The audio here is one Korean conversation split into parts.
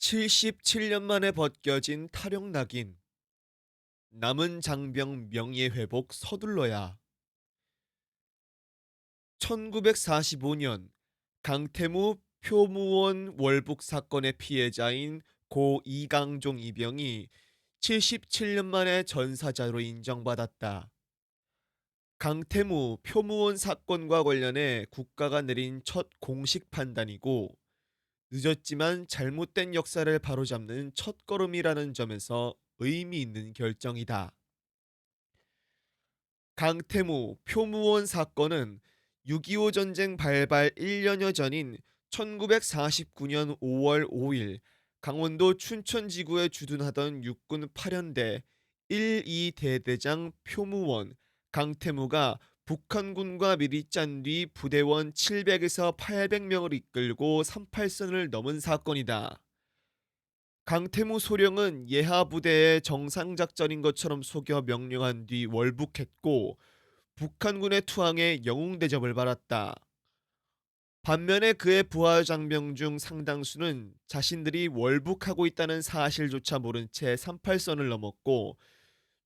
77년 만에 벗겨진 탈영 낙인. 남은 장병 명예회복 서둘러야. 1945년 강태무 표무원 월북 사건의 피해자인 고 이강종 이병이 77년 만에 전사자로 인정받았다. 강태무 표무원 사건과 관련해 국가가 내린 첫 공식 판단이고, 늦었지만 잘못된 역사를 바로잡는 첫걸음이라는 점에서 의미 있는 결정이다. 강태무 표무원 사건은 6.25 전쟁 발발 1년여 전인 1949년 5월 5일 강원도 춘천지구에 주둔하던 육군 8연대 1, 2대대장 표무원 강태무가 북한군과 미리 짠 뒤 부대원 700에서 800명을 이끌고 38선을 넘은 사건이다. 강태무 소령은 예하 부대의 정상작전인 것처럼 속여 명령한 뒤 월북했고, 북한군의 투항에 영웅 대접을 받았다. 반면에 그의 부하 장병 중 상당수는 자신들이 월북하고 있다는 사실조차 모른 채 38선을 넘었고,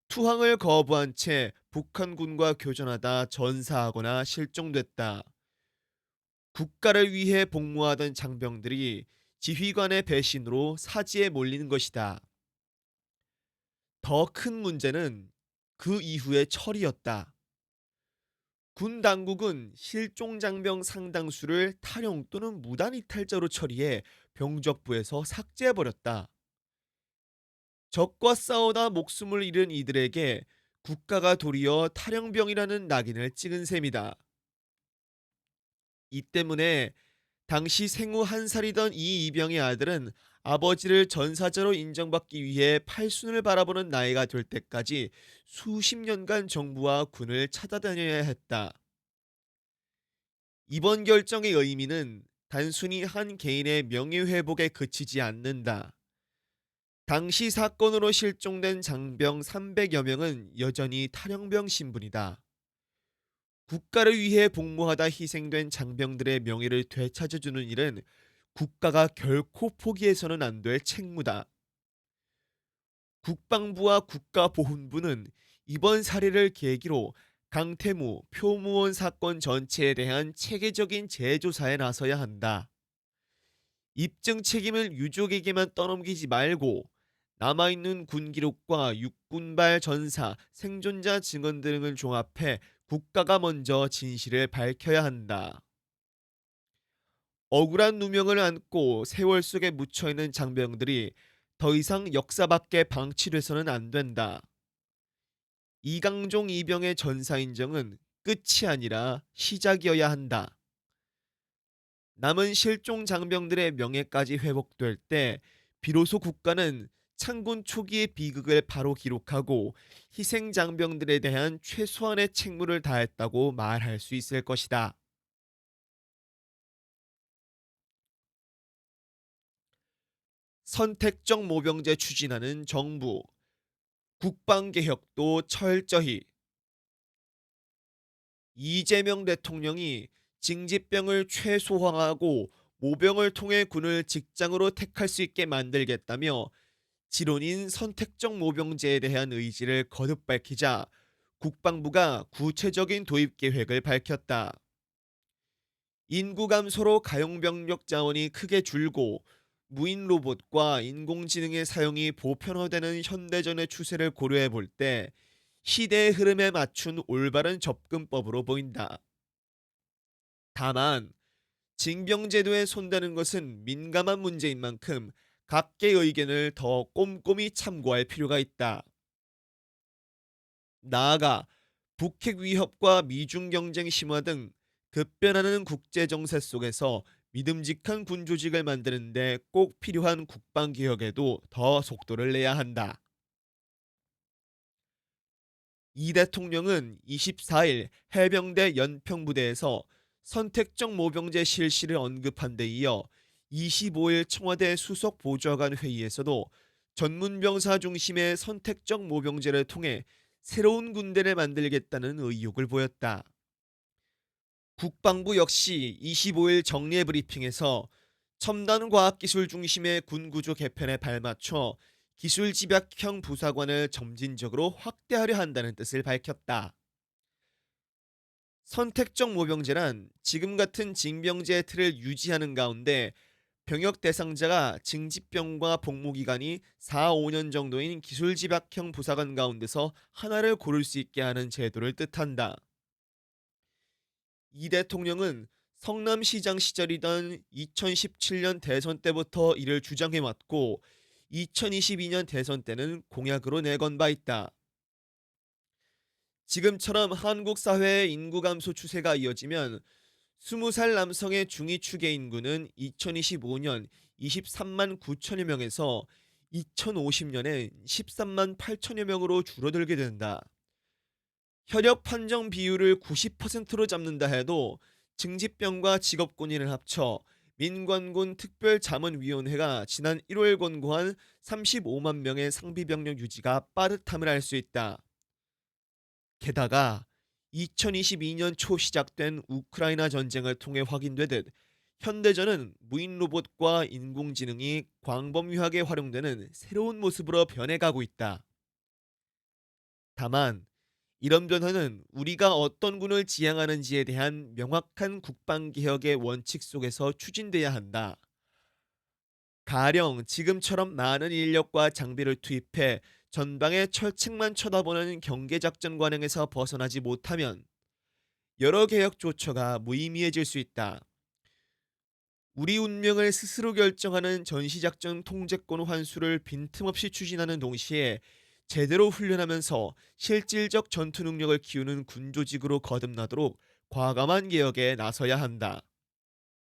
투항을 거부한 채 북한군과 교전하다 전사하거나 실종됐다. 국가를 위해 복무하던 장병들이 지휘관의 배신으로 사지에 몰리는 것이다. 더 큰 문제는 그 이후의 처리였다. 군 당국은 실종 장병 상당수를 탈영 또는 무단 이탈자로 처리해 병적부에서 삭제해버렸다. 적과 싸우다 목숨을 잃은 이들에게 국가가 도리어 탈영병이라는 낙인을 찍은 셈이다. 이 때문에 당시 생후 1살이던 이 이병의 아들은 아버지를 전사자로 인정받기 위해 팔순을 바라보는 나이가 될 때까지 수십 년간 정부와 군을 찾아다녀야 했다. 이번 결정의 의미는 단순히 한 개인의 명예회복에 그치지 않는다. 당시 사건으로 실종된 장병 300여 명은 여전히 탈영병 신분이다. 국가를 위해 복무하다 희생된 장병들의 명예를 되찾아주는 일은 국가가 결코 포기해서는 안 될 책무다. 국방부와 국가보훈부는 이번 사례를 계기로 강태무, 표무원 사건 전체에 대한 체계적인 재조사에 나서야 한다. 입증 책임을 유족에게만 떠넘기지 말고 남아있는 군 기록과 육군발 전사, 생존자 증언 등을 종합해 국가가 먼저 진실을 밝혀야 한다. 억울한 누명을 안고 세월 속에 묻혀있는 장병들이 더 이상 역사 밖에 방치돼서는 안 된다. 이강종 이병의 전사 인정은 끝이 아니라 시작이어야 한다. 남은 실종 장병들의 명예까지 회복될 때 비로소 국가는 창군 초기의 비극을 바로 기록하고 희생 장병들에 대한 최소한의 책무를 다했다고 말할 수 있을 것이다. 선택적 모병제 추진하는 정부, 국방개혁도 철저히. 이재명 대통령이 징집병을 최소화하고 모병을 통해 군을 직장으로 택할 수 있게 만들겠다며 지론인 선택적 모병제에 대한 의지를 거듭 밝히자 국방부가 구체적인 도입 계획을 밝혔다. 인구 감소로 가용병력 자원이 크게 줄고 무인 로봇과 인공지능의 사용이 보편화되는 현대전의 추세를 고려해 볼 때 시대의 흐름에 맞춘 올바른 접근법으로 보인다. 다만 징병제도에 손대는 것은 민감한 문제인 만큼 각계의 의견을 더 꼼꼼히 참고할 필요가 있다. 나아가 북핵 위협과 미중 경쟁 심화 등 급변하는 국제 정세 속에서 믿음직한 군 조직을 만드는 데 꼭 필요한 국방 개혁에도 더 속도를 내야 한다. 이 대통령은 24일 해병대 연평부대에서 선택적 모병제 실시를 언급한 데 이어 25일 청와대 수석 보좌관 회의에서도 전문병사 중심의 선택적 모병제를 통해 새로운 군대를 만들겠다는 의욕을 보였다. 국방부 역시 25일 정례 브리핑에서 첨단 과학기술 중심의 군구조 개편에 발맞춰 기술집약형 부사관을 점진적으로 확대하려 한다는 뜻을 밝혔다. 선택적 모병제란 지금 같은 징병제 틀을 유지하는 가운데 병역 대상자가 징집병과 복무기간이 4, 5년 정도인 기술집약형 부사관 가운데서 하나를 고를 수 있게 하는 제도를 뜻한다. 이 대통령은 성남시장 시절이던 2017년 대선 때부터 이를 주장해왔고 2022년 대선 때는 공약으로 내건 바 있다. 지금처럼 한국 사회의 인구 감소 추세가 이어지면 20살 남성의 중위 추계 인구는 2025년 23만 9천여 명에서 2050년에 13만 8천여 명으로 줄어들게 된다. 현역 판정 비율을 90%로 잡는다 해도 징집병과 직업군인을 합쳐 민관군 특별자문위원회가 지난 1월 권고한 35만 명의 상비병력 유지가 빠듯함을 알 수 있다. 게다가 2022년 초 시작된 우크라이나 전쟁을 통해 확인되듯 현대전은 무인 로봇과 인공지능이 광범위하게 활용되는 새로운 모습으로 변해가고 있다. 다만 이런 변화는 우리가 어떤 군을 지향하는지에 대한 명확한 국방개혁의 원칙 속에서 추진돼야 한다. 가령 지금처럼 많은 인력과 장비를 투입해 전방의 철책만 쳐다보는 경계작전 관행에서 벗어나지 못하면 여러 개혁 조처가 무의미해질 수 있다. 우리 운명을 스스로 결정하는 전시작전 통제권 환수를 빈틈없이 추진하는 동시에 제대로 훈련하면서 실질적 전투 능력을 키우는 군조직으로 거듭나도록 과감한 개혁에 나서야 한다.